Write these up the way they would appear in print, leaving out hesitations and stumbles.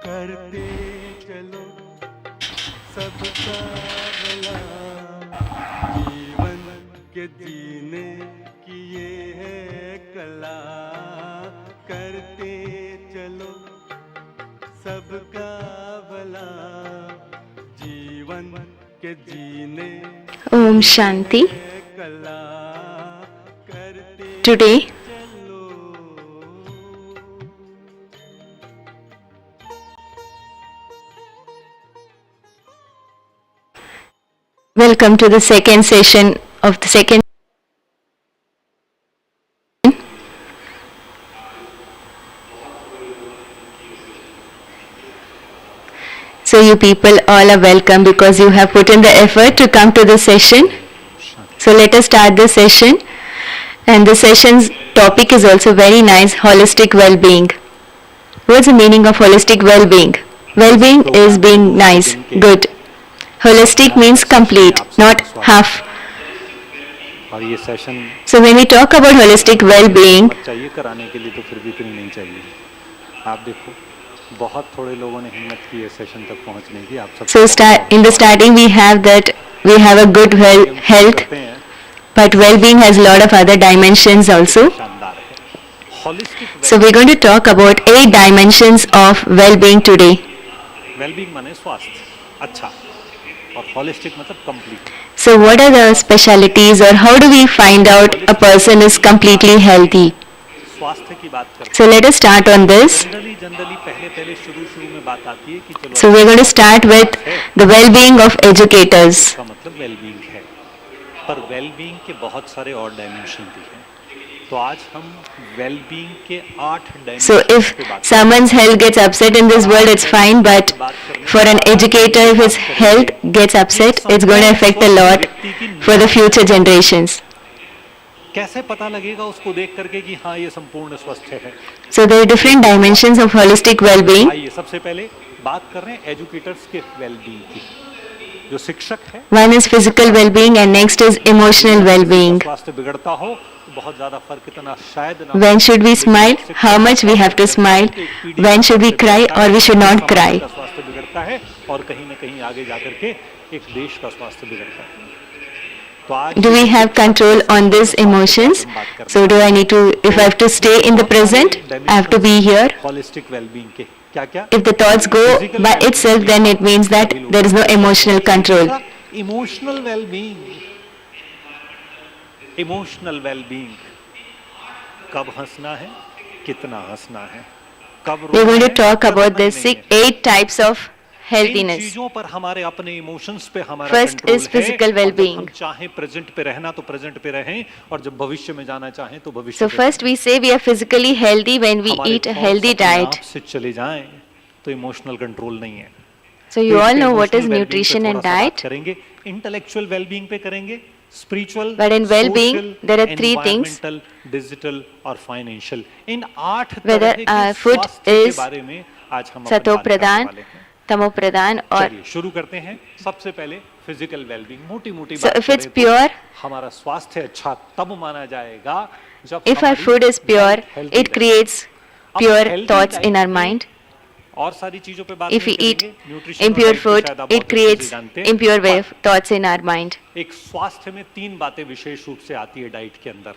करते चलो सबका भला, जीवन के जीने की ये है कला, करते चलो सबका भला, जीवन के जीने Om Shanti. कला, करते Today चलो। welcome to the second session of the second. So you people all are welcome because you have put in the effort to come to this session. So let us start this session. And the session's topic is also very nice, holistic well-being. What's the meaning of holistic well-being? Well-being is being nice, good. Holistic means complete, not half. और ये session So when we talk about holistic well-being, चाहिए कराने के लिए तो फिर भी इतनी नहीं चाहिए। आप देखो बहुत थोड़े लोगों ने हिम्मत की है सेशन तक पहुंचने की। आप सब so in the starting we have that we have a good health, but well-being has a lot of other dimensions also. शानदार है। Holistic So we're going to talk about 8 dimensions of well-being today. Wellbeing माने स्वास्थ्य अच्छा और holistic मतलब complete. So what are the specialities or how do we find out a person is completely healthy? स्वास्थ्य की बात करते So let us start on this. Generally पहले शुरू में बात आती है कि चलो So we're going to start with the well-being of educators. इसका मतलब वेलबींग है, पर वेलबींग के बहुत सारे और डायमेंशन भी हैं। तो आज हम वेलबींग के 8 dimension So if someone's health gets upset in this world, it's fine, but for an educator, if his health gets upset, it's going to affect a lot for the future generations. कैसे पता लगेगा उसको देख करके कि हाँ ये संपूर्ण स्वस्थ है। So there are different dimensions of holistic well-being. आइए सबसे पहले बात कर रहे हैं एजुकेटर्स के वेलबींग की। जो शिक्षक है One is physical well-being and next is emotional well-being. स्वास्थ्य बिगड़ता हो तो बहुत ज्यादा फर्क इतना शायद ना। When should we smile? How much we have to smile? When should we cry or we should not cry? स्वास्थ्य बिगड़ता है और कहीं ना कहीं आगे जाकर के एक देश का स्वास्थ्य बिगड़ता है। तो आज Do we have control on these emotions? So do I need to, if I have to stay in the present, I have to be here. Holistic wellbeing के क्या-क्या? If the thoughts go by itself, then it means that there is no emotional control. Emotional wellbeing, emotional wellbeing, कब हंसना है, कितना हंसना है, कब We are going to talk रोना है, about the 8 types of in healthiness. चीजों पर हमारे अपने इमोशंस पे हमारा First कंट्रोल is physical है। और जब well-being. हम चाहें प्रेजेंट पे रहना तो प्रेजेंट पे रहें और जब भविष्य में जाना चाहें तो भविष्य So पे first we say we are physically healthy when we हमारे eat a thoughts healthy अपने diet. आप से चले जाएं तो इमोशनल कंट्रोल नहीं है। So you तो all इसके know what is emotional well-being पे nutrition and थोड़ा सा बात diet. करेंगे, इंटेलेक्चुअल वेलबींग पे करेंगे, spiritual, But in well-being, there are 3 things. Environmental, digital और फाइनेंशियल। इन 8 Whether, तरह के food स्वास्थ्य के is बारे में आज हम अपनी सतो बात करने प्रधान, वाले हैं। तमो प्रधान और चलिए शुरू करते हैं। सबसे पहले फिजिकल वेलबींग, मोटी So बात if it's करें तो pure, हमारा स्वास्थ्य अच्छा तब माना जाएगा जब if our हमारी food is pure, healthy it रहे। creates अब pure healthy thoughts diet in our में mind. और सारी चीजों पे बात If we नहीं eat करेंगे। न्यूट्रिशन और impure डाइट को food, शायद आप it बहुत अच्छे से creates जानते हैं। impure पर thoughts in our mind. एक स्वास्थ्य में 3 बातें विशेष रूप से आती है डाइट के अंदर।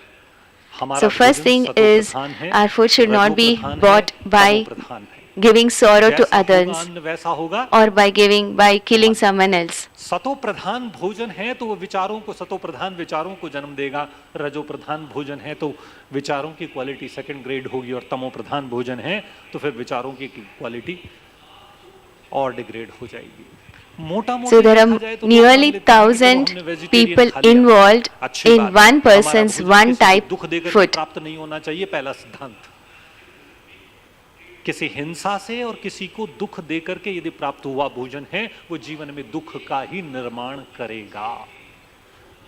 हमारा So first भोजन thing सतो is प्रधान है, our food should not be रजो प्रधान है, bought by तमो प्रधान है। giving sorrow to जैसा होगा others अन्न वैसा होगा। or by killing someone else. सतो प्रधान भोजन है तो वो विचारों को, सतो प्रधान विचारों को जन्म देगा। रजो प्रधान भोजन है तो विचारों की क्वालिटी सेकंड ग्रेड होगी और तमो प्रधान भोजन है तो फिर विचारों की क्वालिटी और डिग्रेड हो जाएगी। So there are nearly 1,000 people involved in one person's one type दुख देकर food. प्राप्त नहीं होना चाहिए, पहला सिद्धांत। किसी हिंसा से और किसी को दुख देकर के यदि प्राप्त हुआ भोजन है वो जीवन में दुख का ही निर्माण करेगा।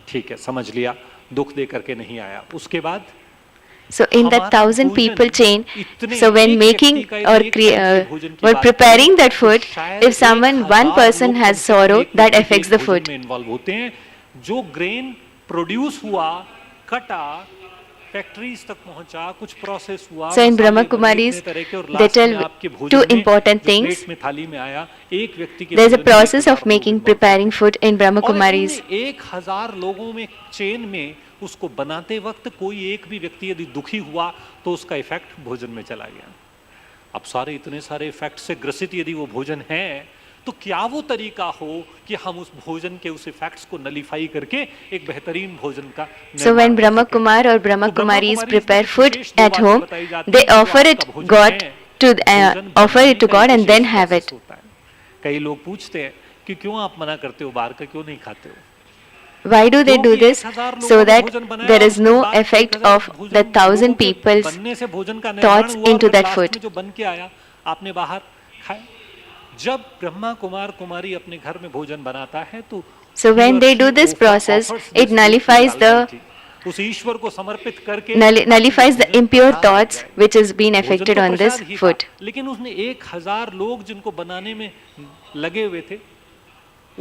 ठीक है, समझ लिया, दुख देकर के नहीं आया। उसके बाद So in that 1,000 people chain, so when making or or preparing that food, if one person has sorrow, that affects the food. Involve होते हैं। जो ग्रेन प्रोड्यूस हुआ, कटा, फैक्ट्रीज तक पहुंचा, कुछ प्रोसेस हुआ, So in मसाले Brahma बने Kumaris, इतने तरह के, और they लास्ट में tell आपके two भोजन में important जो things. प्लेट में थाली में आया, एक व्यक्ति के There is a भोजन में process 1000 of making, लोग involved preparing थे। food in Brahma और Kumaris. उन्होंने 1000 लोगों में चेन में उसको बनाते वक्त कोई एक भी व्यक्ति यदि दुखी हुआ तो उसका इफेक्ट भोजन में चला गया। अब सारे इतने सारे इफेक्ट से ग्रसित यदि वो भोजन है, तो क्या वो तरीका हो कि हम उस भोजन के उस इफेक्ट्स को नलीफाई करके एक बेहतरीन भोजन का So when Brahma Kumar or Brahma Kumaris prepare food at home, they offer it God to offer it to God and then have it. कई लोग पूछते हैं कि क्यों आप मना करते हो, बाहर का क्यों नहीं खाते हो? Why do they do this? So that there is no effect of the 1,000 people's बनने से भोजन का thoughts निर्माण हुआ into और that लास्ट food. में जो बन के आया आपने बाहर खाया। जब ब्रह्मा कुमार कुमारी अपने घर में भोजन बनाता है तो So when they do this process, it nullifies उस ईश्वर को समर्पित करके nullifies the impure thoughts which has been affected on this food. लेकिन उसने 1000 लोग जिनको बनाने में लगे हुए थे,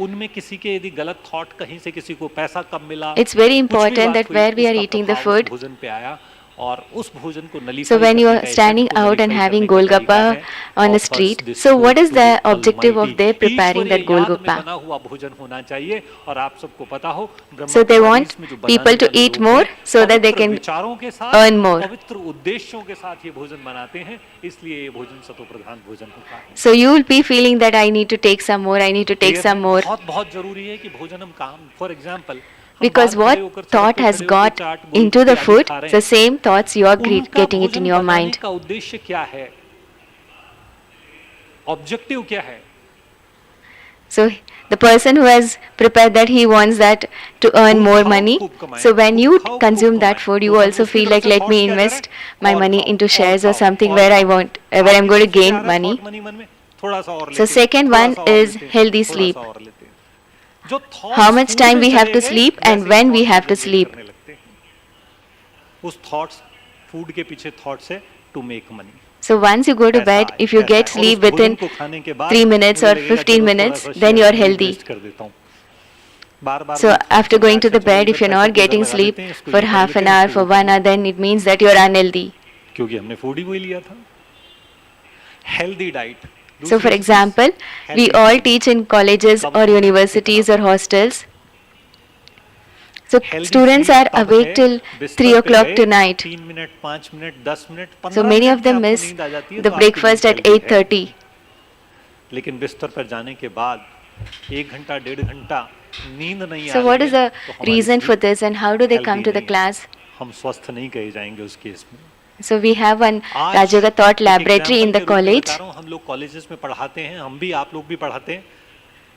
उनमें किसी के यदि गलत थॉट, कहीं से किसी को पैसा कम मिला, It's very important that where we are eating the food, भोजन पे आया और उस भोजन को नलीफाई so when you करने are का standing effect को out and नलीफाई having करने का तरीका Golgappa है, on the offers street, this so food what is to the the objective of Almighty. their preparing that ईश्वरीय याद में Golgappa? बना हुआ भोजन होना चाहिए। और आप सबको पता हो Brahma So they Kumaris want में जो बनाने people to वाले eat लोग more हैं, so that they पवित्र can विचारों के साथ, earn more. पवित्र उद्देश्यों के साथ ये भोजन बनाते हैं, इसलिए ये भोजन सतो प्रधान भोजन होता है। So you will be feeling that I need to take some more, I need to take some more. बहुत जरूरी है कि भोजन हम काम, for example, Because what thought has got into the food, the same thoughts you are getting it in your mind. का उद्देश्य क्या है, ऑब्जेक्टिव क्या है? So the person who has prepared that, he wants that to earn more money. So when you consume that food, you also feel like, let me invest my money into shares or something where I want, where I'm going to gain money. So second one is healthy sleep. How much time we have to sleep and when we have to sleep. उस thoughts, food के पीछे thoughts है to make money. So once you go to bed, if you get sleep within 3 minutes or 15 minutes, then you are healthy. So after going to the bed, if you're not getting sleep for half an hour, for 1 hour, then it means that you're unhealthy. क्योंकि हमने food ही वही लिया था। Healthy diet. So for example, we all teach in colleges or universities or hostels. So students are awake till 3 o'clock tonight. 3 minute, 5 minute, 10 minute, 15 So many of them miss the breakfast at 8:30. लेकिन बिस्तर पर जाने के बाद 1 घंटा, 1.5 घंटा नींद नहीं आ रही है। So what is the reason for this and how do they come to the class? हम स्वस्थ नहीं कहे जाएंगे उस केस में। So we have one Rajoga Thought Laboratory in the college. हम लोग कॉलेजेस में पढ़ाते हैं, हम भी, आप लोग भी पढ़ाते हैं।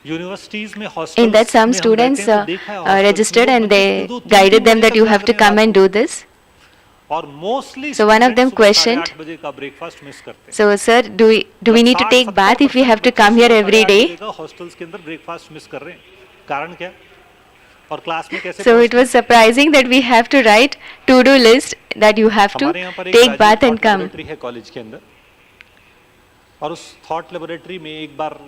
यूनिवर्सिटीज में hostels In that some students registered and they guided them that you have to come and do this. और mostly So one of them questioned, 8 बजे का ब्रेकफास्ट मिस करते हैं। so sir, do we need to take bath if we have to come here every day? Hostels के अंदर breakfast miss कर रहे हैं, कारण क्या? और क्लास में कैसे? So it was surprising that we have to write to-do list that you have to take bath and come. है कॉलेज के अंदर, और उस थॉट लेबोरेटरी में एक बार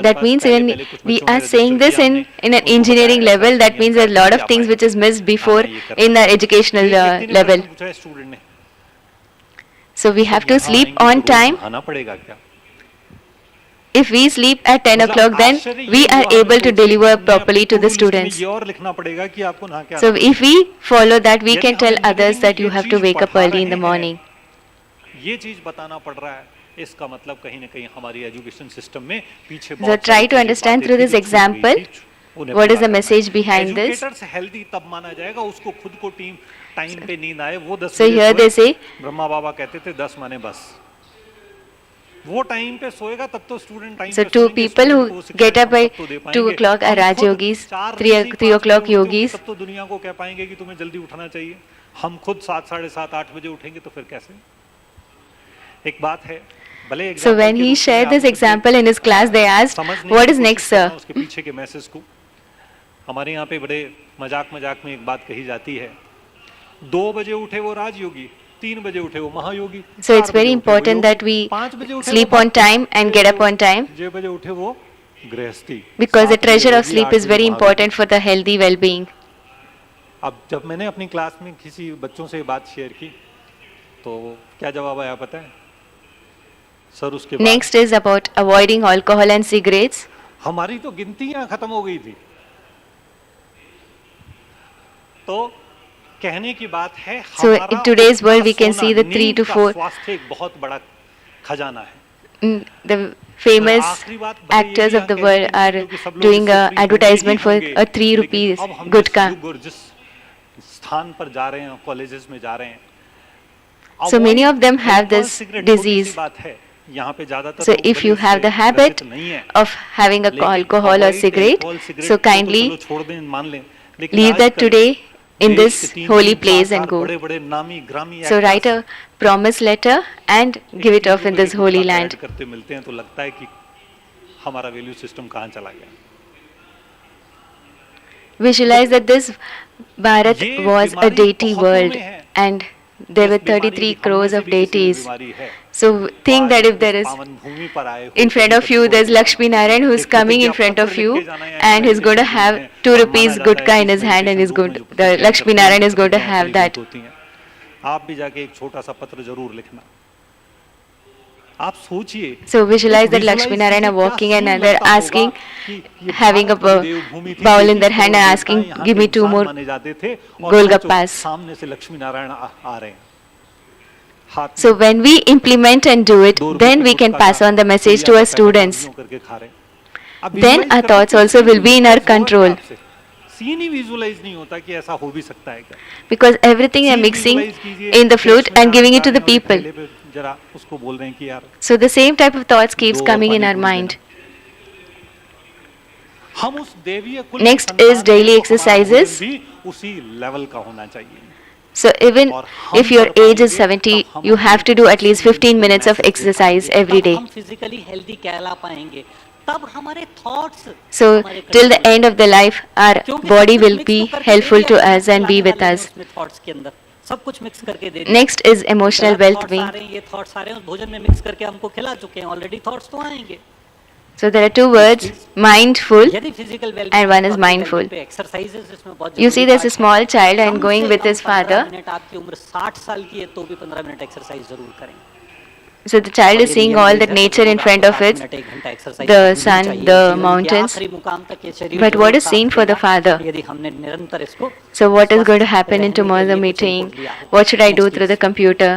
That means when we are saying this in an engineering level, that means a lot of things which is missed before in the educational level. So we have to sleep on time. If we sleep at 10 o'clock, then we are able to deliver properly to the students. So if we follow that, we can tell others that you have to wake up early in the morning. ये चीज बताना पड़ रहा है, इसका मतलब कहीं ना कहीं हमारी एजुकेशन सिस्टम में पीछे So try to understand through this example what is the message behind this. Educators healthy तब माना जाएगा उसको खुद को टीम टाइम पे नींद आए, वो 10 So here they say, Brahma बाबा कहते थे 10 माने बस, वो टाइम पे सोएगा तब तो स्टूडेंट टाइम so पे two सोएंगे, people who student को get up by तब तो दे 2 पाएंगे। o'clock are हम Raj खुद Yogis, 4 3 बजे, 3 o'clock 5 बजे yogis. तब तो दुनिया को कह पाएंगे कि तुम्हें जल्दी उठना चाहिए। हम खुद 7, 7:30, 8 बजे उठेंगे तो फिर कैसे? एक बात है, भले So when he shared this example in his class, they asked, what is next, sir? उसके पीछे के मैसेज को, हमारे यहाँ पे बड़े मजाक में एक बात कही जाती है, 2 बजे उठे वो राजयोगी, 3 बजे उठे वो महायोगी। So it's very important that we sleep on time and get up on time, 6 बजे उठे वो गृहस्थी, because the treasure of sleep is very important for the healthy well-being. अब जब मैंने अपनी क्लास में किसी बच्चों से बात शेयर की तो क्या जवाब आया पता है सर? उसके बाद Next is about avoiding alcohol and cigarettes. हमारी तो गिनतियां खत्म हो गई थी। तो कहने की बात है So in today's world we can see the 3 to 4 स्वास्थ्य एक बहुत बड़ा खजाना है। the famous actors of the world are doing a advertisement for a 3 rupees gutka. जिस स्थान पर जा रहे हैं कॉलेजेस में जा रहे हैं So many of them have this disease. यहाँ पे ज्यादातर So if you have the habit of having alcohol or cigarette, so kindly leave that today in this holy place and go. So write a promise letter and give it off in this holy land. करते मिलते हैं तो लगता है कि हमारा value system कहाँ चला गया। Visualize that this Bharat was a deity world and there were 33 crores of deities. So think that if there is in front of you there's Lakshmi Narayan who is coming in front of you and he's going to have 2 rupees gutka in his hand and the Lakshmi Narayan is going to have that. आप भी जाके एक छोटा सा पत्र जरूर लिखना। आप सोचिए। So visualize that Lakshmi Narayan are walking and they're asking, having a bowl in their hand and asking, give me 2 more golgappas. सामने से लक्ष्मी नारायण आ रहे हैं। So when we implement and do it, then we can pass on the message to our students. Then our thoughts also will be in our control. Scene ही visualise नहीं होता कि ऐसा हो भी सकता है क्या? Because everything are mixing in the fruit and giving it to the people. जरा उसको बोल रहे हैं कि यार So the same type of thoughts keeps coming in our mind. हम उस देवीय कुल Next is daily exercises. उसी लेवल का होना चाहिए। So even if your age is 70, you have to do at least 15 minutes of exercise every day. हम physically healthy कहला पाएंगे तब हमारे thoughts So till the end of the life, our body will be helpful to us and be with us. Thoughts के अंदर सब कुछ mix करके दे Next is emotional well-being. ये थॉट्स आ रहे हैं भोजन में मिक्स करके हमको खिला चुके हैं ऑलरेडी थॉट्स तो आएंगे। So there are 2 words, mindful यदि physical and one is mindful. Exercises इसमें बहुत You see there's a small child and going with his father. Minute आपकी उम्र 60 साल की है तो भी 15 मिनट एक्सरसाइज जरूर करें। So the child is seeing all the nature in front of it, the sun, the mountains. But what is seen for the father? So what is going to happen in tomorrow's meeting? What should I do through the computer?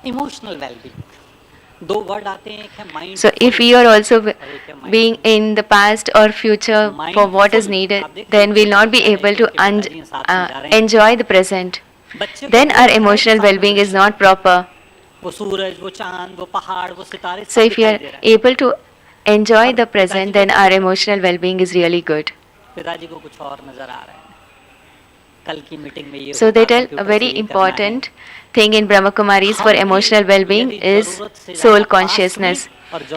Emotional wellbeing 2 word आते हैं एक है mind. So if we are also being in the past or future for what is needed, then we'll not be able to enjoy the present. Then our emotional well-being is not proper. वो सूरज वो चांद वो पहाड़ वो सितारे So if you are able to enjoy the present, then our emotional well-being is really good. पिताजी को कुछ और नजर आ रहा है कल की मीटिंग में ये So they tell a very important thing in Brahma Kumaris for emotional well-being is soul consciousness.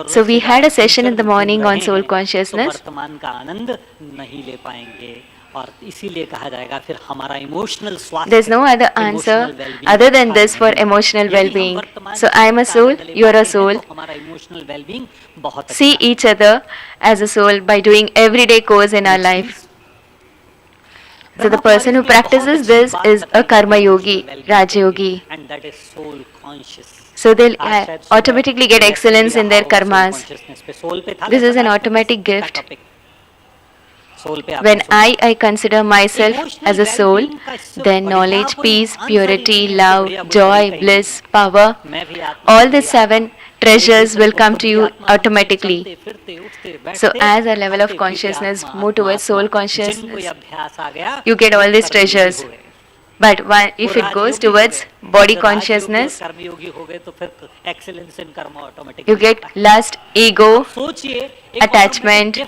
So we had a session in the morning on soul consciousness. वर्तमान का आनंद नहीं ले पाएंगे और इसीलिए कहा जाएगा फिर हमारा इमोशनल स्वास्थ्य। There's no other answer other than this for emotional well-being. So I am a soul, you are a soul. हमारा इमोशनल वेलबींग बहुत See each other as a soul by doing everyday course in our life. So the person who practices this is a karma yogi, Raja yogi. and that is soul conscious. So they'll automatically get excellence in their karmas. This is an automatic gift. When I consider myself as a soul, then knowledge, peace, purity, love, joy, bliss, power, all the 7 treasures will come to you automatically. So as our level of consciousness move towards soul consciousness, you get all these treasures. But if it goes towards body consciousness, you get lust, ego, attachment,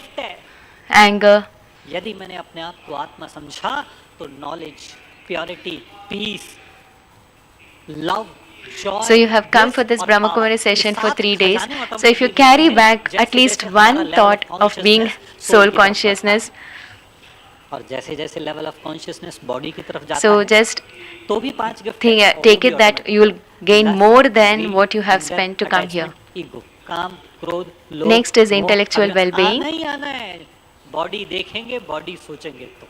anger. यदि मैंने अपने आप को आत्मा समझा तो knowledge purity piece love joy. So you have come for this Brahma Kumari session for 3 days. So if you carry back at least one thought of being soul consciousness, और जैसे जैसे लेवल ऑफ कॉन्शियसनेस बॉडी की तरफ जाता so है just तो भी 5 gift take it that you will gain more than what you have spent to come here. Ego काम क्रोध लोभ Next is intellectual well-being. नहीं आना है बॉडी देखेंगे बॉडी सोचेंगे तो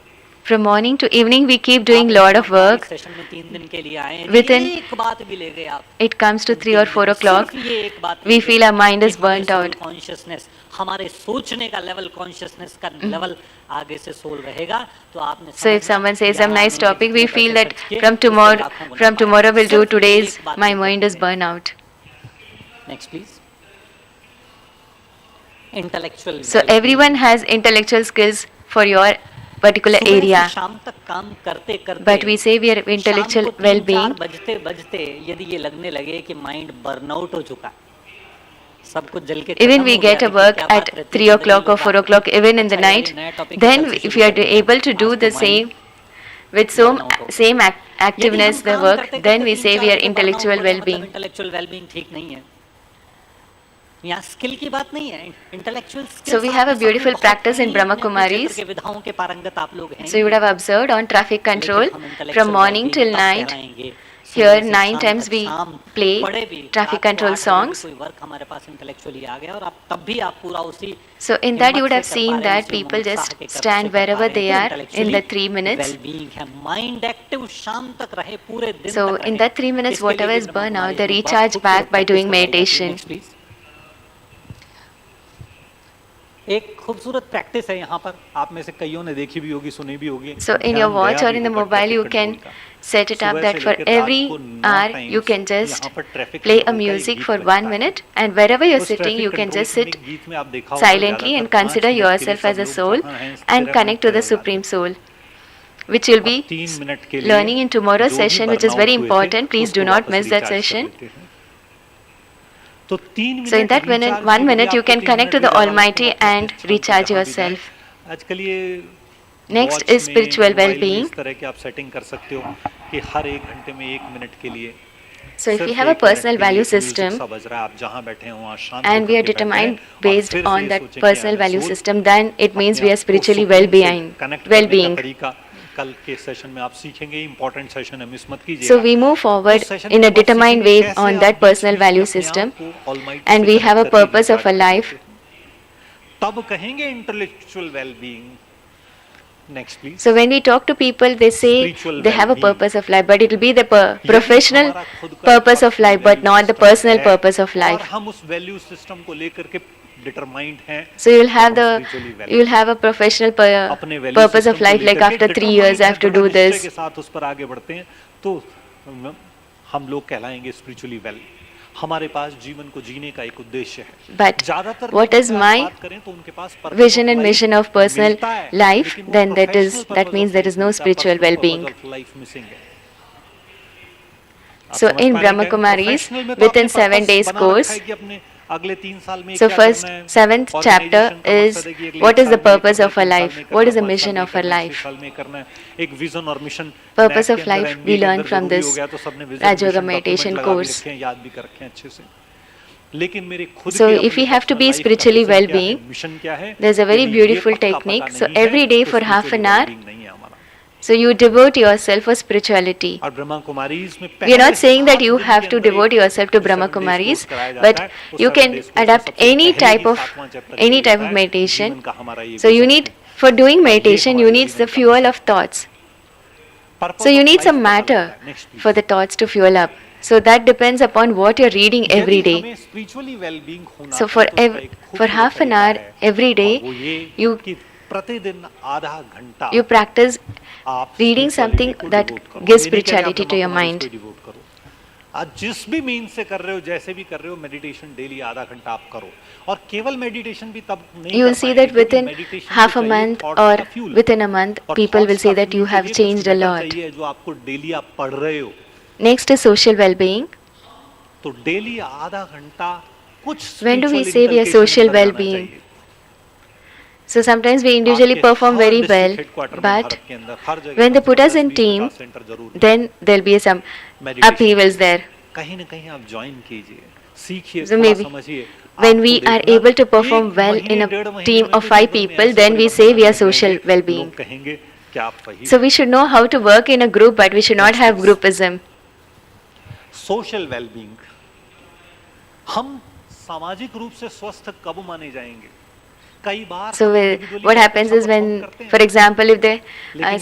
From morning to evening, we keep doing lot of work. Session में 3 दिन के लिए आए हैं, Within- एक बात भी ले गए आप, It comes to 3 or 4 सिर्फ o'clock. ये एक बात We ले feel गए our mind is कि हमें burnt soul out. consciousness, हमारे सोचने का लेवल, कॉन्शियसनेस का लेवल आगे से सोल रहेगा, तो आपने So if someone says some nice topic, we feel that from tomorrow we'll do today's, my mind is burnt out. Next please. Intellectual, So everyone has intellectual skills for your particular area. शाम तक काम करते करते, But we say we are intellectual शाम को 3-4 well-being. बजते बजते यदि ये लगने लगे कि माइंड बर्नआउट हो चुका, सब कुछ जल के Even खत्म we हो गया, get a तो work क्या at बात रहती 3 है, o'clock or 4 o'clock, even in the अच्छा, ये night, नया topic then कल से if शुरू you are करते हैं, able to do आज the तो same mind with so burnout हो. same activeness, यदि हम the काम work, करते then करते we say 3-4 we are बजे intellectual burnout हो, well-being. मतलब इंटेलेक्चुअल वेलबींग ठीक नहीं है. यहाँ स्किल की बात नहीं है, intellectual skills. So we have a beautiful practice in Brahma Kumaris. के विधाओं के पारंगत आप लोग हैं. So you would have observed on traffic control लेकिन हम intellectual from morning well-being till तब night. कहलाएंगे, Here सुबह से 9 शाम times तक, we शाम play पढ़े भी, traffic रात को control 8 बजे भी songs. कोई वर्क हमारे पास इंटेलेक्चुअली आ गया और आप तब भी आप पूरा उसी So in that you would हिम्मत have से कर seen पा रहे हैं, that उसी people उमंग just उत्साह के कर stand से कर पा wherever रहे हैं, they तो are in the 3 minutes. well-being है, माइंड एक्टिव शाम तक रहे, पूरे दिन So तक in रहे. that 3 minutes, इसके whatever लिए is भी burned ब्रह्मा out, they कुमारी में recharge बहुत back by खूबसूरत doing practice करवाई जाती है. meditation. Next, please. एक खूबसूरत प्रैक्टिस है यहाँ पर, आप में से कईयों ने देखी भी होगी, सुनी भी होगी. So in your watch or in the mobile, you can set it up that for every hour you can just play a music for 1 minute, and wherever you're sitting you can just sit silently and consider yourself as a soul and connect to the Supreme Soul, which you'll be learning in tomorrow's session, which is very important. Please do not miss that session. तो 3 So in that minute, 1 minute you can connect to the Almighty and recharge yourself. आजकल ये Next watch is में, spiritual mobile में well-being. इस तरह के आप setting कर सकते हो कि हर 1 घंटे में 1 मिनट के लिए So if सिर्फ you have a 1 minute personal के लिए value music system सा बज रहा है, आप जहाँ बैठे हो वहाँ शांत and we are होकर के determined बैठे हैं और based फिर से on ये that सोचें कि personal हमें value सोच system, then it means we are अपने आप को spiritually सुकून से well-being. connect करने का well-being. तरीका कल के सेशन में आप सीखेंगे. इंपॉर्टेंट सेशन है, मिस मत कीजिएगा. So we move forward उस session in में a आप determined सीखेंगे way कैसे on आप that बीच personal बीच में value अपने आप system, को Almighty and से we have a connect करके purpose of a recharge life. करते हैं. तब कहेंगे intellectual wellbeing. Next please. So when we talk to people, they say Spiritual they have a well-being. purpose of life, but it will be the professional हमारा खुद का purpose of personal life, but value not the system personal है, purpose of और life. हम उस value system को लेकर के डिटरमाइंड हैं. So you'll have हम the spiritually well- you'll have a professional अपने value purpose system of को life, like लेकर के after 3 years I have to determined do हैं, दृढ़ this. निश्चय के साथ उस पर आगे बढ़ते हैं, तो हम लोग कहलाएंगे स्पिरिचुअली वेल. हमारे पास जीवन को जीने का एक उद्देश्य है. But ज्यादातर what लोग is अगर my बात करें तो उनके पास purpose vision of and life mission of personal मिलता है, life, लेकिन वो then that professional is that purpose means of there is life no मिलता है, spiritual personal well-being. purpose of life missing है. आप So समझ in पा रहे Brahma हैं? Kumaris, Professional में तो within आपने 7 purpose days बना रखा course, है कि अपने अगले 3 साल में so क्या first करना है. 7th chapter Organization का is मकसद है कि अगले what एक is the साल में ये purpose करना of है, our 3 साल life, में what करना is the है, 5 mission साल of में our करना है, life. 6 साल में करना है. एक विजन और mission Purpose of life we learn from this Raj Yoga meditation course. याद भी कर रखे हैं अच्छे से. लेकिन मेरे खुद So के if अपने we have to personal be life का spiritually vision क्या है, well-being, मिशन क्या है, there's a very यदि ये beautiful पक्का पता technique. So नहीं है, every day तो for half spiritually an hour, well-being नहीं है हमारा. so you devote yourself for spirituality. और ब्रह्मा कुमारीज में We are not पहले saying that 7 you दिन have के to अंदर devote एक yourself to Brahma 7 days Kumaris, course कराया but जाता है. उस you 7 can days course में adapt सबसे any पहले type he of 7वां chapter any ये type होता of है, meditation. जीवन का हमारा ये So you vision need, है. for doing और ये meditation, you हमारे need जीवन the का fuel vision of thoughts. Purpose So you of need life some पता matter लगता है. Next, please. for the thoughts to fuel up. So that depends upon what you're reading every यदि day. हमें spiritually well-being होना So है, for तो उसका एक for खूबसूरत half an तरीका hour है. every day, और वो ये you कि प्रतिदिन आधा घंटा you practice आप reading spirituality something को that devote करो. gives ये नहीं कह रहे आप spirituality to your Brahma mind. Kumaris को devote करो. आज जिस भी मीन्स से कर रहे हो, जैसे भी कर रहे हो, मेडिटेशन डेली आधा घंटा आप करो. और केवल मेडिटेशन भी तब नहीं You will कर see पाएंगे, that within क्योंकि meditation half को a चाहिए month thoughts or का fuel. within a month, और people will thoughts say का that you fuel के have लिए changed कुछ a matter lot. चाहिए जो आपको डेली आप पढ़ रहे हो. Next is social well-being. तो डेली आधा घंटा कुछ When do we spiritual say we are inculcation social अंदर जाना well-being? चाहिए. So sometimes we individually आपके perform हर very district well, headquarter में but भारत के अंदर हर जगह when they put us 10, in 20, team, 50 centre जरूर है. then there'll be some Meditation. upheavals there. कहीं ना कहीं आप ज्वाइन कीजिए, सीखिए, So थोड़ा maybe समझिए. when आपको we are देखना, able to perform एक well महीने, in a डेढ़ महीने team में of तो 5 जीवन में people, ऐसे then we say we are परिवर्तन social आएंगे, well-being. लोग कहेंगे कि आप वही So we should know how to work in a group, but we should not have groupism. Social wellbeing. हम सामाजिक रूप से स्वस्थ कब माने जाएंगे? कई बार So what happens is when, for example, if they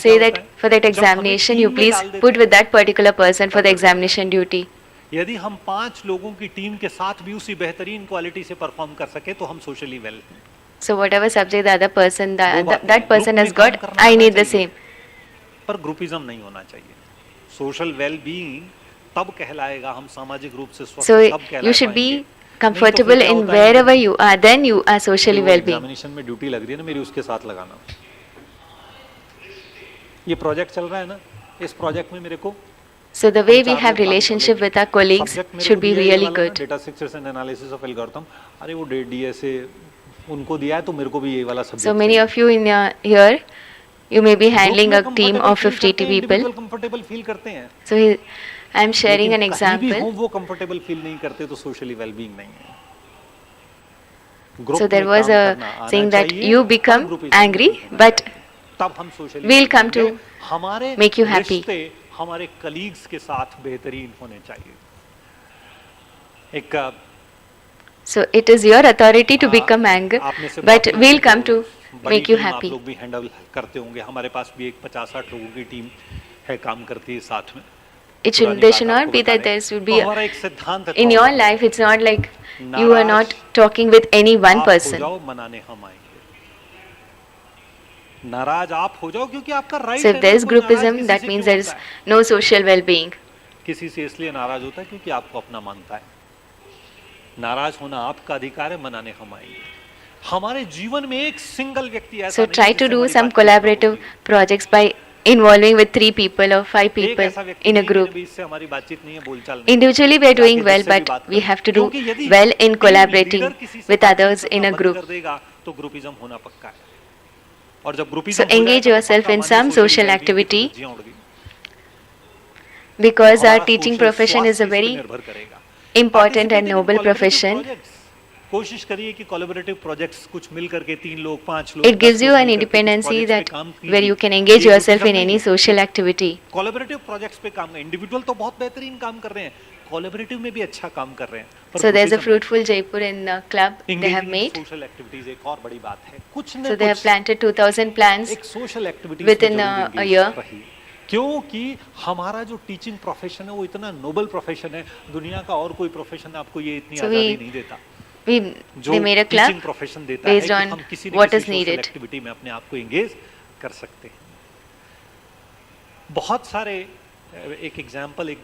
say that for that examination, you please put with that particular person for the examination duty. यदि हम 5 लोगों की टीम के साथ भी उसी बेहतरीन क्वालिटी से परफॉर्म कर सके तो हम सोशली वेल हैं। So whatever subject the other person, that group person में has काम got, करना I आना need the चाहिए, same. पर ग्रुपिज्म नहीं होना चाहिए। सोशल वेल बीइंग तब कहलाएगा, हम सामाजिक रूप से स्वस्थ So तब कहला you should be पाएंगे। comfortable in wherever you are, then you are socially well-being. Examination में ड्यूटी लग रही है ना मेरी, उसके साथ लगाना। ये प्रोजेक्ट चल रहा है ना, इस प्रोजेक्ट में मेरे को So the way we have relationship with our colleagues should be really good. Data structures and analysis of algorithm, अरे वो डीएसए उनको दिया है तो मेरे को भी ये वाला subject. So many of you in here, you may be handling a team of 50 people. Comfortable feel करते हैं, So I am sharing an लेकिन कहीं भी example. हो वो कंफर्टेबल फील नहीं करते तो सोशली वेलबीइंग नहीं है। ग्रुप So there में was काम a करना आना saying that चाहिए, you तब become ग्रुपिज्म angry, नहीं होना but चाहिए। तब हम सोशली we'll come to हमारे make you happy. रिश्ते हमारे कलीग्स के साथ बेहतरीन होने चाहिए। एक so it is your authority to become angry, आप में से but बहुत we'll लोग come to बड़ी make you टीम आप happy. लोग भी हैंडल करते होंगे, हमारे पास भी एक 50-60 लोगों की टीम है, काम करती है साथ में। It should, there should not be that there should be हमारा एक सिद्धांत है in your life. It's not like you are not talking with any one आप हो person. जाओ, मनाने हम आएंगे। नाराज आप हो जाओ क्योंकि आपका राइट So है if ना, there is कोई नाराज groupism, किसी that से means क्यों there is होता है? no social well-being. किसी से इसलिए नाराज होता है क्योंकि आपको अपना मानता है। नाराज होना आपका अधिकार है, मनाने हम आएंगे। हमारे जीवन में एक सिंगल व्यक्ति ऐसा So नहीं try है to जिससे do हमारी some बातचीत ना collaborative होगी। projects by involving with 3 people or 5 एक people ऐसा व्यक्ति in a नहीं है group. कि इससे हमारी बातचीत नहीं है, बोलचाल नहीं है। Individually we are doing जाके well, जिससे भी but बात we करो। have to do क्योंकि यदि well in team collaborating leader किसी से with बातचीत others in करना a बंद group. कर देगा तो ग्रुपिज्म होना पक्का है। और जब ग्रुपिज्म So हो जाएगा engage तो yourself पक्का in मानिए some social social well-being की activity, धज्जियां उड़ गई। because our हमारा teaching social profession is स्वास्थ्य a इस पे very निर्भर करेगा। important and Participating in noble collaborative profession. projects. कोशिश करिए कि कोलैबोरेटिव प्रोजेक्ट्स कुछ मिल करके 3 लोग 5 लोग It gives 10 you लोग an मिल करके कुछ independency projects पे that काम where you कीजिए। can engage ये yourself ग्रुपिज्म in नहीं any है। social activity. कोलैबोरेटिव प्रोजेक्ट्स पे काम, इंडिविजुअल तो बहुत बेहतरीन काम कर रहे हैं, कोलैबोरेटिव में भी अच्छा काम कर रहे हैं, पर So there's a ग्रुपिज्म नहीं। fruitful Jaipur in the club they have Engaging in made. social activities एक और बड़ी बात है। कुछ न So they have कुछ planted 2000 plants एक social activities within a year. क्योंकि हमारा जो टीचिंग प्रोफेशन है वो इतना नोबल प्रोफेशन है, दुनिया का और कोई प्रोफेशन आपको ये इतनी So आजादी we- नहीं देता We जो they made a teaching club profession देता है based कि on हम किसी न what किसी is सोशल needed. एक्टिविटी में अपने आप को एंगेज कर सकते हैं। बहुत सारे एक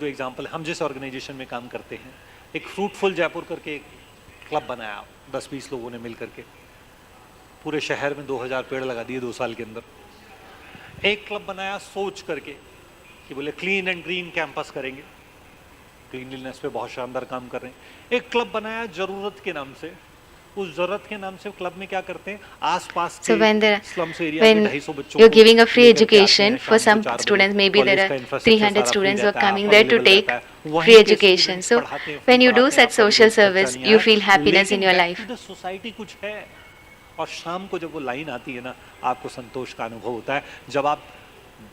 दो एग्जांपल, हम जिस ऑर्गेनाइजेशन में काम करते हैं, एक फ्रूटफुल जयपुर करके एक क्लब बनाया 10-20 लोगों ने मिल करके, पूरे शहर में 2000 पेड़ लगा दिए 2 साल के अंदर। एक क्लब बनाया सोच करके कि बोले क्लीन एंड ग्रीन कैंपस करेंगे, क्लीनलीनेस पे बहुत शानदार काम कर रहे हैं। एक क्लब बनाया जरूरत के नाम से, उस जरूरत के नाम से क्लब में क्या करते हैं, आसपास So when के there, स्लम्स एरिया when में 250 बच्चों you're को giving a free लेकर के आते हैं, education शाम for को some 4 बजे students, maybe there कॉलेज का are infrastructure 300 सारा students free who are रहता है, coming there to available take रहता है, वहीं free के education. students So पढ़ाते हैं, when you do पढ़ाते हैं, such आपका social कोई खर्चा service, नहीं you है, feel happiness in लेकिन your back life. to the society कुछ है। और शाम को जब वो लाइन आती है ना, आपको संतोष का अनुभव होता है। जब आप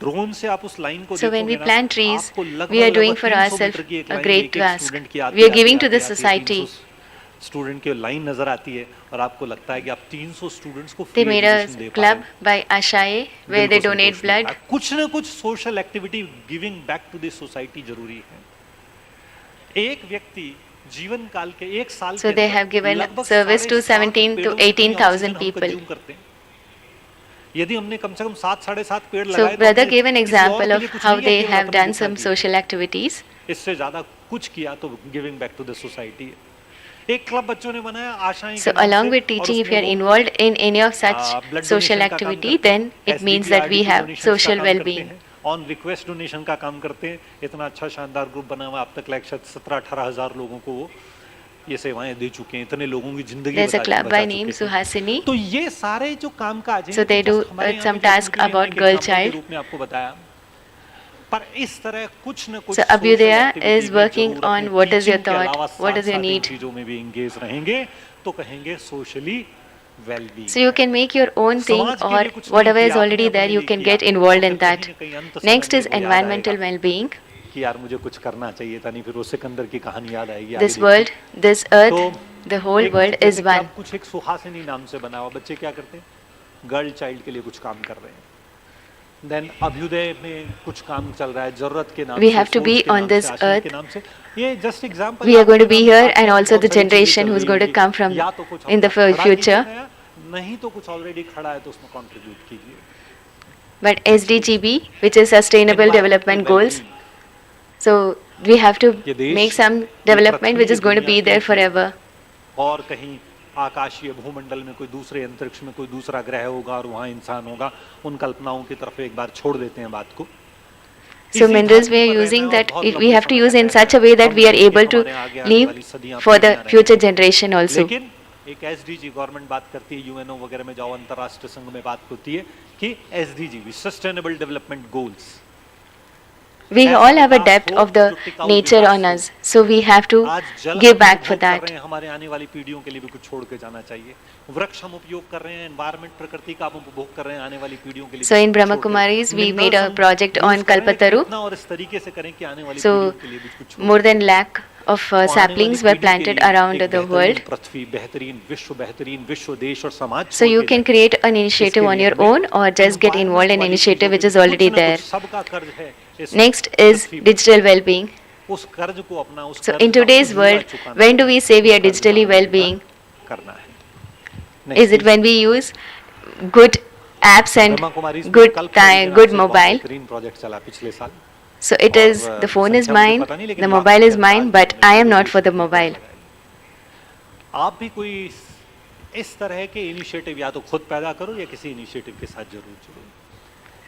ड्रोन से आप उस लाइन को So when we देखोगे ना, plant trees, आपको लगभग we are doing लगभग for 300 ourselves मीटर की एक a लाइन great में एक-एक task. स्टूडेंट की आती We are आती giving आती to the आती है, society. 300 स्टूडेंट की लाइन नजर आती है और आपको लगता है कि आप 300 स्टूडेंट्स को They free made education they a पा रहे club हैं। by Ashaye where दिल they को donate संतोष मिलता blood. है। कुछ ना कुछ social activity giving back to the society जरूरी है। एक व्यक्ति जीवन काल के 1 साल So के they अंदर have given लगभग service to 7.5 17 to पेड़ों से 18,000 ऑक्सीजन हम people. consume करते हैं। यदि हमने कम से कम 7-7.5 पेड़ So लगाए तो brother हमने gave an किसी और example के of लिए कुछ how नहीं किया, they केवल have अपनी done इच्छा some की। social activities. इससे ज्यादा कुछ किया तो giving back to the society है। एक क्लब बच्चों ने बनाया आशाएं So along with teaching, if you are involved in any of such social activity, then it means that we have social well-being. On request donation का काम करते हैं। इतना अच्छा शानदार ग्रुप बना हुआ, अब तक लाइक 17-18 हजार लोगों को वो ये सेवाएं दे चुके हैं, इतने लोगों की जिंदगी There's a बचा club by चुके name हैं। Suhasini. तो ये सारे जो काम काज हैं, So they तो do, just हमारे यहाँ some में जैसे task कि हमने about एक girl example के child. रूप में आपको बताया, पर इस तरह कुछ न कुछ So Abhyudaya social activity is में working जरूर on अपने what is your teaching के thought, अलावा what is your साथ-साथ इन need. चीजों में भी engage रहेंगे तो कहेंगे socially well-being। So you can make your own thing, समाज के or लिए कुछ नहीं whatever is किया, already आपने there, अपने you लिए can किया, get involved तो in फिर that. कहीं न कहीं अंत समय Next में is वो याद environmental आएगा well-being. कि यार मुझे कुछ करना चाहिए था, नहीं फिर वो सिकंदर की कहानी याद आएगी। आगे This देखिए। world, this earth, the whole world is जैसे one. क्लब कुछ एक सुहासिनी नाम से बना हुआ, बच्चे क्या करते हैं, गर्ल चाइल्ड के लिए कुछ काम कर रहे हैं। देन अभ्युदय में कुछ काम चल रहा है, जरूरत के नाम We से, have to सोच be के on नाम this से, आशय earth. के नाम से। ये just example, We are going to be here, and also the generation who's going to come from in the future. नहीं तो कुछ ऑलरेडी खड़ा है तो उसमें कंट्रीब्यूट कीजिए। But SDGB, which is Sustainable Development Goals, so we have to ये देश, make some ये development which Prithvi, is going to ये be दुनिया there एक forever. और कहीं आकाशीय भूमंडल में कोई दूसरे अंतरिक्ष में कोई दूसरा ग्रह होगा और वहाँ इंसान होगा, उन कल्पनाओं की तरफ एक बार छोड़ देते हैं बात को। So minerals we are using that we have to use in such a way that we are able to leave for the future generation also. लेकिन एक एसडीजी, गवर्नमेंट बात करती है, यूएनओ वगैरह में जाओ, अंतर्राष्ट्रीय संघ में बात होती है कि SDG, sustainable development goals, We all have a depth of the nature on us, so we have to give back for that. हमारे आने वाली पीढ़ियों के लिए भी कुछ छोड़ के जाना चाहिए। वृक्ष हम उपयोग कर रहे हैं, एनवायरनमेंट, प्रकृति का हम उपभोग कर रहे हैं, आने वाली पीढ़ियों के लिए। So in Brahma Kumaris we made a project on Kalpataru. और इस तरीके से करें कि आने वाली So पीढ़ियों के लिए भी कुछ छोड़। more than lakh of saplings were planted around the world. पृथ्वी बेहतरीन, विश्व देश और समाज। So you can create an initiative on your own or just get involved in an initiative which is already there. सबका कर्ज है। Next is digital well-being. उस कर्ज को अपना, उस So in today's world, when do we say we are digitally well-being? करना है। Is it when we use good apps and good time, good mobile? Green project चला पिछले साल। So it is, the phone is mine, the mobile is mine, but I am not for the mobile. आप भी कोई इस तरह के initiative या तो खुद पैदा करो या किसी इनिशिएटिव के साथ जरूर जुड़ो।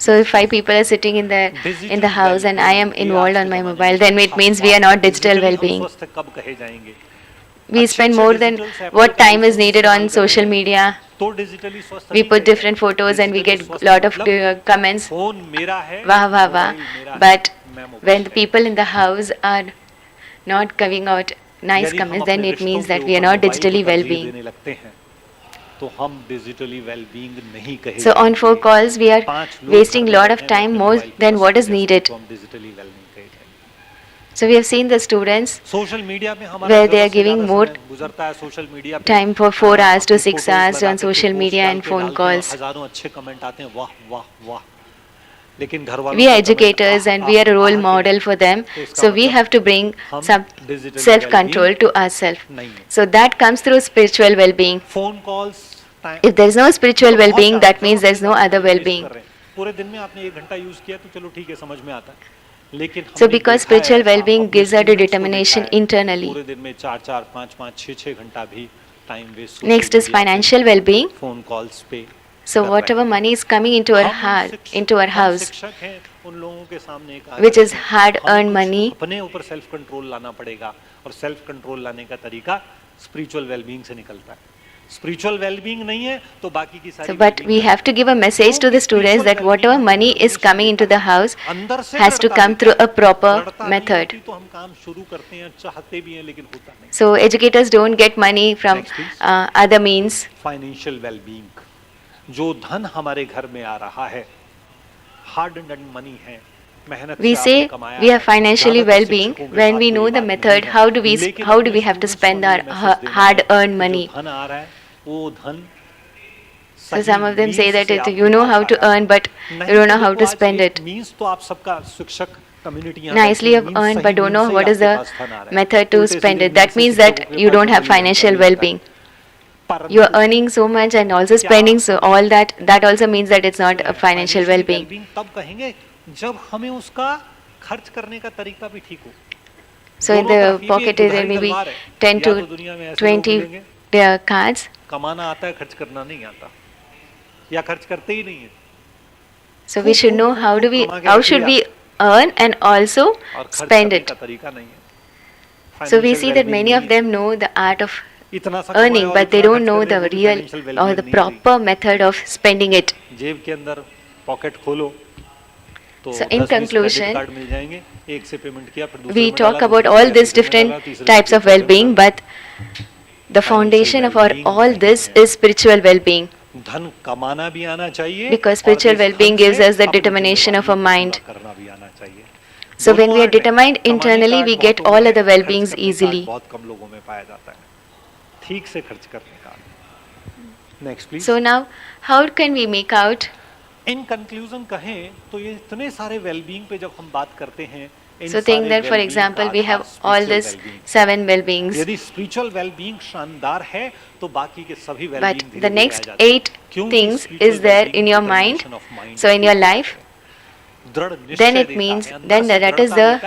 So if 5 people are sitting in the house and I am involved on my mobile, then it means we are not digital well-being. कब कहे जाएंगे? We spend more than what time is needed on social media. We put different photos and we get lot of comments. Phone मेरा है, Wah wah wah. But when the people in the house are not giving out nice comments, then it means that we are not digitally well-being. तो हम digitally well-being नहीं कहे। So on 4 calls we are wasting lot of time more than what is needed. हम digitally well नहीं कहे जाएंगे। So we have seen the students social media में हमारा where they are giving more गुजरता है सोशल मीडिया पे, time for 4 hours to 6 photos hours on लगाते, social पोस्ट media डाल and के phone डालते हैं, calls. हजारों अच्छे कमेंट आते हैं, वाह वाह वाह। लेकिन घर वालों We are के comment, educators and we are a role model for them. So we have to bring some self-control to ourselves. नहीं है। So that comes through spiritual well-being. Phone calls, If there is no spiritual well-being, that means there is no other well-being. पूरे दिन में आपने 1 घंटा use किया तो चलो ठीक है, समझ में आता है। लेकिन So because spiritual well-being gives us a determination internally. पूरे दिन में 4-4, 5-5, 6-6 घंटा भी time waste. Next is financial well-being. Phone calls पे। So whatever money is coming into our heart, into our house, शिक्षक हैं, उन लोगों के सामने एक which is hard-earned money. अपने ऊपर सेल्फ कंट्रोल लाना पड़ेगा, और सेल्फ कंट्रोल लाने का तरीका स्पिरिचुअल वेलबीइंग से निकलता है। स्पिरिचुअल वेलबीइंग नहीं है तो बाकी की सारी। So but we have to give a message to the students that whatever money is coming into the house has to come through a proper method. तो हम काम शुरू करते हैं, चाहते भी हैं, लेकिन होता नहीं। So educators don't get money from other means. Financial wellbeing, जो धन हमारे घर में आ रहा है, हार्ड अर्न्ड मनी है, मेहनत We से say आपने कमाया we है, are financially ज़्यादातर well-being शिक्षकों के when साथ we कोई know the बात नहीं method है। how do we लेकिन have हमें to students spend को our ये message देना है hard-earned कि money. जो धन आ रहा है वो धन So some of them say that you know how to earn, but you don't know how to spend it. Means तो आप सबका शिक्षक community Nicely have earned, but don't know what is the method to spend it. That means that you don't have financial well-being. You are earning so much and also spending so all that. That also means that it's not a financial well-being. तब कहेंगे जब हमें उसका खर्च करने का तरीका भी ठीक हो। So in the pocket there may be 10 to 20 cards. कमाना आता है, खर्च करना नहीं आता, या खर्च करते ही नहीं है। So we should know how should we earn and also और खर्च spend करने it. का तरीका नहीं है। So we see that many of them know the art of इतना सा earning, कमाया और but they इतना don't खर्च know करने the को भी real financial or well-being the नहीं proper method of spending it. है। जेब के अंदर पॉकेट खोलो तो So in 10-20 conclusion, credit card मिल जाएंगे, एक से पेमेंट किया फिर दूसरे We में talk डाला, about दूसरे all में these डाला, तीसरे में different डाला, तीसरे में types of तीसरे में well-being, डाला। but the foundation of all this is spiritual well-being. धन कमाना भी आना चाहिए, Because और spiritual इस well-being धन gives से us the अपनी determination of a जिम्मेदारियों को mind. पूरा करना भी आना चाहिए। So when दोनों we are आर्ट हैं, determined कमाने internally, का we आर्ट get बहुतों all में other है, खर्च well-beings करने का आर्ट easily. बहुत कम लोगों में पाया जाता है। ठीक से खर्च करने का। Next please. So now, how can we make out? In conclusion कहें तो ये इतने सारे वेलबींग पे जब हम बात करते हैं, इन So think सारे that, for well-being example, का we have Aadhaar all spiritual these well-being। 7 well-beings, यदि स्पिरिचुअल वेलबींग शानदार है तो बाकी के सभी but wellbeing the next 8 things is there in your mind. So in your life, then it means then that is the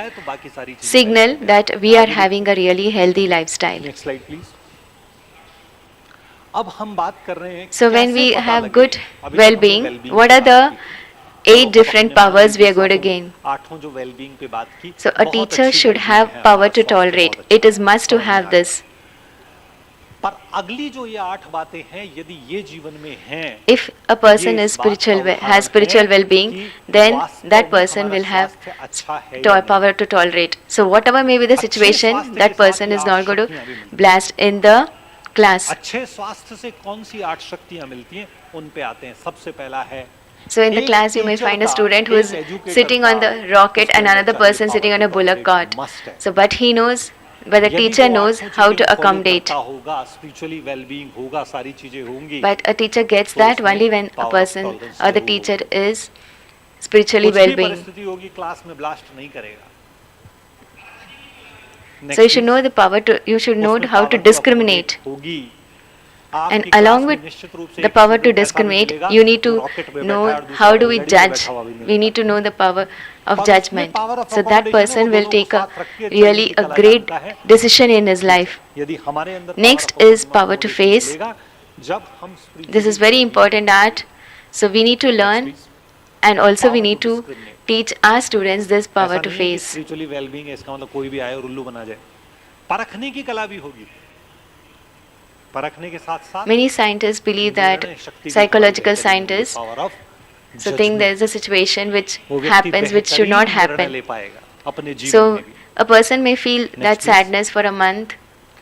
signal that we are having a really healthy lifestyle. Next slide please. अब हम बात कर रहे हैं So when कैसे we पता have लगे? good अभी तक हमने well-being, well-being what की are the बात की। 8 different हमने powers we are मान going to ली gain? आठों जो वेलबींग पे बात की, So a बहुत teacher अच्छी should well-being have है, power हमारा to स्वास्थ्य tolerate. बहुत अच्छा It is must to समझ में have आ गया। this. पर अगली जो ये 8 बातें हैं, यदि ये जीवन में हैं, If a person ये is इस बात का spiritual, उदाहरण has spiritual है well-being, कि then वास्तव that में person हमारा will have स्वास्थ्य अच्छा है या नहीं। power to tolerate. So whatever may be the अच्छे situation, स्वास्थ्य that के साथ person ये is 8 not going to शक्तियां भी मिलती हैं। blast in the class. अच्छे स्वास्थ्य से कौन सी 8 शक्तियां मिलती हैं, उन पे आते हैं। सबसे पहला है, So in the एक class, you may teacher find a का, student who एक is educator sitting on का, the rocket उसके and अंदर another चाहिए person sitting power on a to bullock tolerate, cart. must है। So but he knows, but the यदि teacher वो knows आठों how चीजें to follow accommodate. करता होगा, spiritually well-being होगा, सारी चीजें होंगी, But a teacher gets तो that उसमें only when a power of person tolerance or the जरूर teacher होगी। is spiritually कुछ भी well-being. परिस्थिति होगी, क्लास में ब्लास्ट नहीं करेगा। So you should know the power to, you should know उसमें how to power to discriminate. accommodate होगी। And आपकी along क्लास में with निश्चित रूप से the एक power to student ऐसा भी discriminate, मिलेगा, you need to जो rocket में बैठा है know और दूसरा how do we रेडी में judge. बैठा हुआ भी We मिलेगा। need to know the power of पर judgment. उसमें power of So that accommodation है, person वो will दोनों take को a साथ रख के really चलने की a कला great जानता है। decision in his life. यदि हमारे अंदर Next power of is power to accommodation face. मिलेगा, जब हम This is very important art. So we need to learn, and also we need to teach our students this power to face. Spiritually wellbeing है, इसका मतलब कोई भी आए और उल्लू बना जाए। परखने की कला भी होगी। परखने के साथ साथ Many scientists believe that, psychological scientists, so think there is a situation which happens which should not happen. ले पाएगा अपने जीवन So में भी। a person may feel that please. sadness for a month.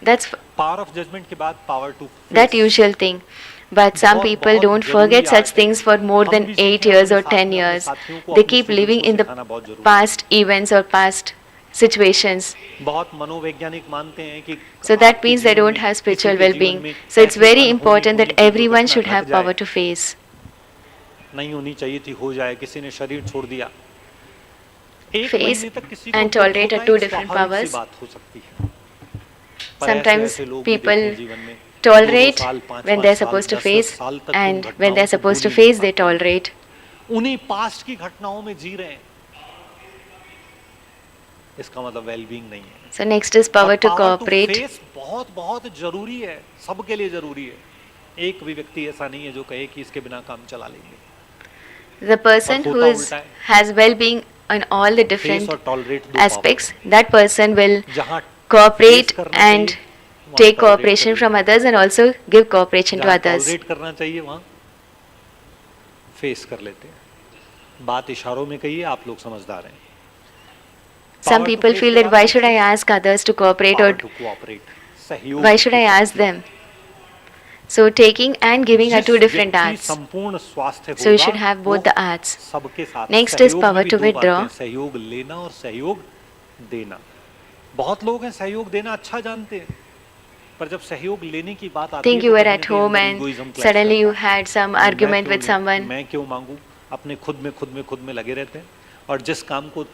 That's power of judgement के बाद power to that usual thing. But some बहुत- people बहुत don't जरूरी forget such आर्ट है। things for more हम than भी 8 सीखें, years or अपने 10 साथियों years. को They अपने keep students living को in the सिखाना बहुत जरूरी है। past events or past situations. बहुत मनोवैज्ञानिक मानते हैं कि So that आपके means they जीवन don't में, have किसी spiritual के जीवन well-being. में So it's ऐसी very अनहोनी important that होनी कोई everyone should दुर्घटना have घट जाए। power to face. नहीं होनी चाहिए थी, हो जाए, किसी ने शरीर छोड़ दिया, एक Face महीने तक किसी को and दुख tolerate होता are है, two ये different स्वाभाविक सी powers. बात हो सकती है। पर Sometimes ऐसे-ऐसे लोग भी people देखे जीवन में, tolerate 2-2 साल, 5-5 when they're साल, supposed to 10-10 face, साल तक उन and when घटनाओं they're को supposed to भूल ही face, नहीं they tolerate. पाते। उन्हीं पास्ट की घटनाओं में जी रहे हैं, इसका मतलब वेलबींग नहीं है। So next is power to cooperate. Face बहुत बहुत जरूरी है, सबके लिए जरूरी है। एक भी व्यक्ति ऐसा नहीं है जो कहे कि इसके बिना काम चला लेंगे। The person who has well-being on all the face different और टॉलरेट दो aspects, that person will power। जहाँ cooperate face करना and चाहिए, वहाँ take tolerate cooperation करिए। from others and also give cooperation to जहाँ others. tolerate करना चाहिए वहाँ फेस कर लेते हैं। बात इशारों में कही है, आप लोग समझदार हैं। Some Power to people face feel के that बाद why should I ask others to cooperate, power or to cooperate, सहयोग why should I की ask them? So taking and giving are जिस two different व्यक्ति arts. संपूर्ण स्वास्थ्य So you होगा, should have both वो the arts. सबके साथ Next is सहयोग power में भी to दो बातें withdraw. हैं, सहयोग लेना और सहयोग देना। बहुत लोग हैं सहयोग देना अच्छा जानते हैं, पर जब सहयोग लेने की बात आती है Think तो you were कहीं at ना कहीं home अंदर and egoism clash suddenly you करता है। had some मैं argument क्यों with लूं? someone. मैं क्यों मांगू, अपने खुद में लगे रहते हैं, और जिस काम को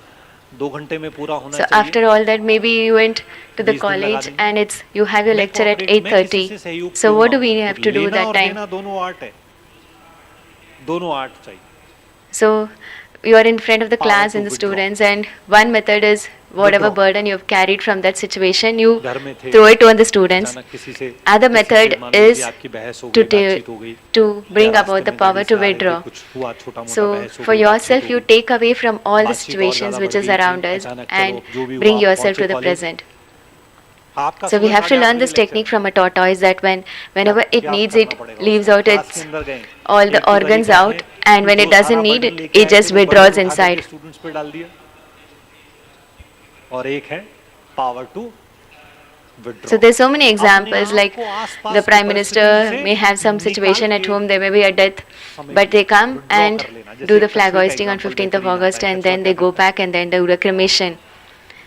2 घंटे में पूरा होना So चाहिए, after all that, maybe you went to the 20 दिन लगा college देंगे। and it's you have your मैं lecture at cooperate- मैं किसी 8:30. से सहयोग So क्यों what do we मांगूं? have to do लेना that और time? देना दोनों आर्ट है, दोनों आर्ट चाहिए। So you are in front of the Power class to and the withdraw. students, and one method is whatever Withdraw. burden you have carried from that situation, you घर में थे, throw it on the students. अचानक किसी से Other किसी method से मान लीजिए is आपकी बहस हो to गई, बातचीत हो गई, to bring या about रास्ते the में power गाड़ी to से आ रहे थे, withdraw. कुछ हुआ, छोटा-मोटा So बहस हो for गई, yourself, बातचीत you हो गई, take away from all the बातचीत और situations ज़्यादा which बढ़ is गई, around us अचानक and चलो, जो भी bring हुआ, yourself पहुंचे to the कॉलेज, present. आपका So we सुबह have to साढ़े learn 8 this बजे technique lecture from a tortoise, that whenever क्या- it क्या needs, करना it पड़ेगा leaves उसको? out क्लास its के अंदर गए, all the एक तो organs तरीका out, है and when कि it जो doesn't सारा need बर्डन it, लेके it आए थे, just वो बर्डन withdraws उठा करके inside. स्टूडेंट्स पे डाल दिया, और एक है power to So there's so many examples, like the Prime Minister may have some situation at home, there may be a death, but they come and do the flag hoisting on 15th of August, and then they go back and then do the cremation.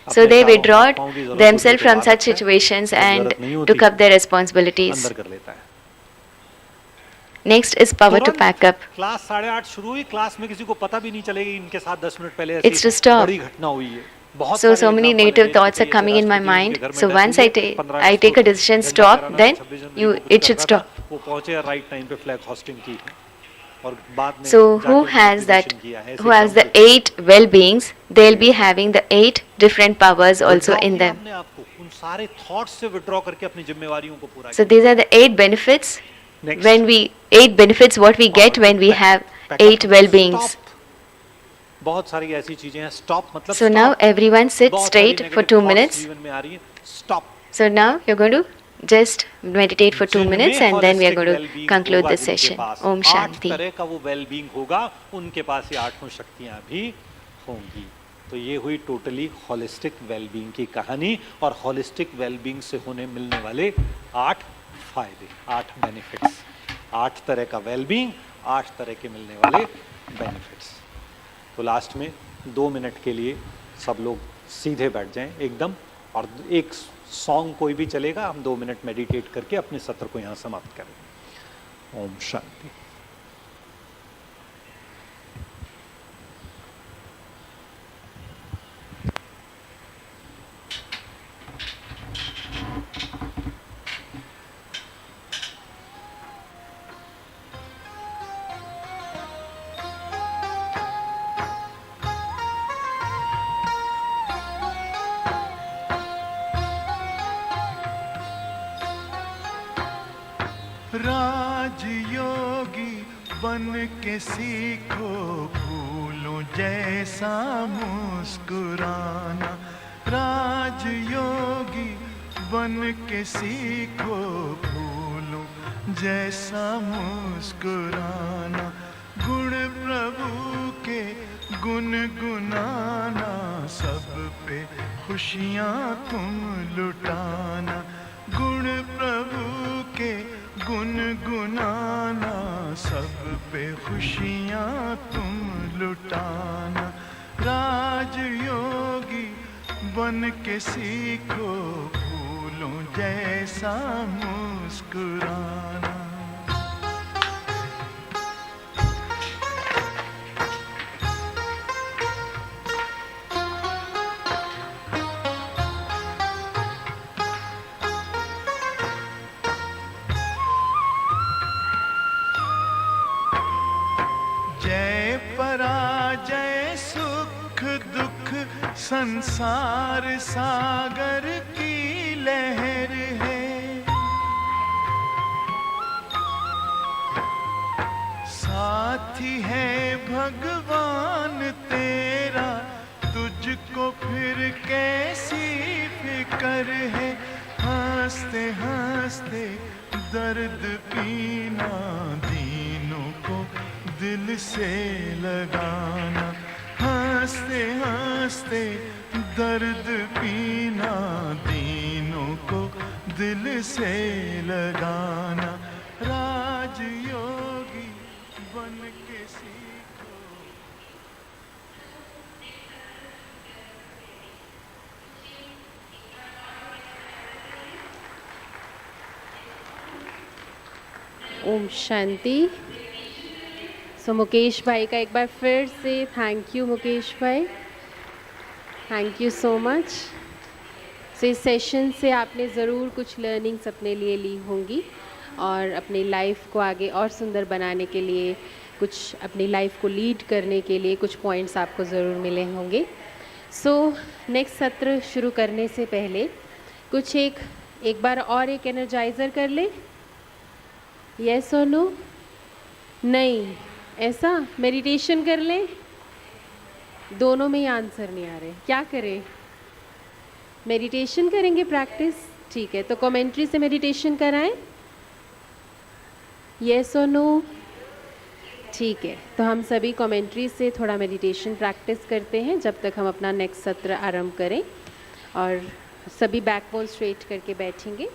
So अपने they चारों withdraw हाथ पाँव की जरूरत होती है themselves तो from बाहर such रखता है, situations जब and जरूरत नहीं होती took up their responsibilities. अंदर कर लेता है। Next is power to तुरंत pack up. क्लास 8:30 शुरू हुई, क्लास में किसी को पता भी नहीं चलेगा इनके साथ 10 मिनट पहले It's to ऐसी stop. बड़ी घटना हुई है। बहुत So सारे many एग्जांपल हैं negative देश के thoughts are कई ऐसे coming in my राष्ट्रपति mind. उनके घर में So death once हुई I है, 15 I अगस्त take a को decision, झंडा stop, फहराना था, then 26 जनवरी को कुछ it should करना था, stop. वो पहुंचे राइट टाइम पे फ्लैग होस्टिंग की है और बाद में So जाके who उन्होंने has that? exhibition किया है, ऐसे Who has the example 8 well-beings? They'll be having the 8 different powers also withdraw in किया them. अपने आप को उन सारे थॉट्स से विड्रॉ करके अपनी जिम्मेवारियों को पूरा So किया। these are the 8 benefits. Next. When we 8 benefits what we get when we have 8 well-beings. Stop. बहुत सारी ऐसी चीजें हैं, स्टॉप मतलब So now everyone sit बहुत सारी straight for negative 2 thoughts minutes. जीवन में आ रही हैं, stop. So now you're going to just meditate for 2 minutes and then we are going to conclude this session. Om 8 Shanti. तरह का वो वेलबींग होगा, उनके पास ये 8 शक्तियां भी होंगी। तो ये हुई टोटली होलिस्टिक वेलबींग की कहानी और होलिस्टिक वेलबींग से होने मिलने वाले 8 फायदे, 8 बेनिफिट्स। 8 तरह का वेलबींग, 8 तरह के मिलने वाले बेनिफिट्स। तो लास्ट में 2 मिनट के लिए सब लोग सीधे बैठ जाएं एकदम, और एक सॉन्ग कोई भी चलेगा, हम 2 मिनट मेडिटेट करके अपने सत्र को यहाँ समाप्त करें। ओम शांति। राजयोगी बन के सीखो फूलों जैसा मुस्कुराना। राजयोगी बन के सीखो फूलों जैसा मुस्कुराना। गुण प्रभु के गुनगुनाना, सब पे खुशियाँ तुम लुटाना। गुण प्रभु के गुनगुनाना, सब पे खुशियाँ तुम लुटाना। राजयोगी बन के सीखो फूलों जैसा मुस्कुराना। जय पराजय सुख दुख संसार सागर की लहर है। साथी है भगवान तेरा, तुझको फिर कैसी फिक्र है। हंसते हंसते दर्द पीना, दीनों को दिल से लगाना। हंसते हंसते दर्द पीना, दीनों को दिल से लगाना। राजयोगी बन के सीखो। ओम शांति। सो मुकेश भाई का एक बार फिर से थैंक यू मुकेश भाई, थैंक यू सो मच। सो इस सेशन से आपने ज़रूर कुछ लर्निंग्स अपने लिए ली होंगी और अपनी लाइफ को आगे और सुंदर बनाने के लिए, कुछ अपनी लाइफ को लीड करने के लिए कुछ पॉइंट्स आपको ज़रूर मिले होंगे। सो नेक्स्ट सत्र शुरू करने से पहले कुछ एक बार और एक एनर्जाइज़र कर ले। यस और नो? नहीं, ऐसा मेडिटेशन कर लें? दोनों में ही आंसर नहीं आ रहे, क्या करें? मेडिटेशन करेंगे प्रैक्टिस, ठीक है। तो कमेंट्री से मेडिटेशन कराएं? यस और नो? ठीक है, तो हम सभी कमेंट्री से थोड़ा मेडिटेशन प्रैक्टिस करते हैं जब तक हम अपना नेक्स्ट सत्र आरंभ करें। और सभी बैकबोन स्ट्रेट करके बैठेंगे।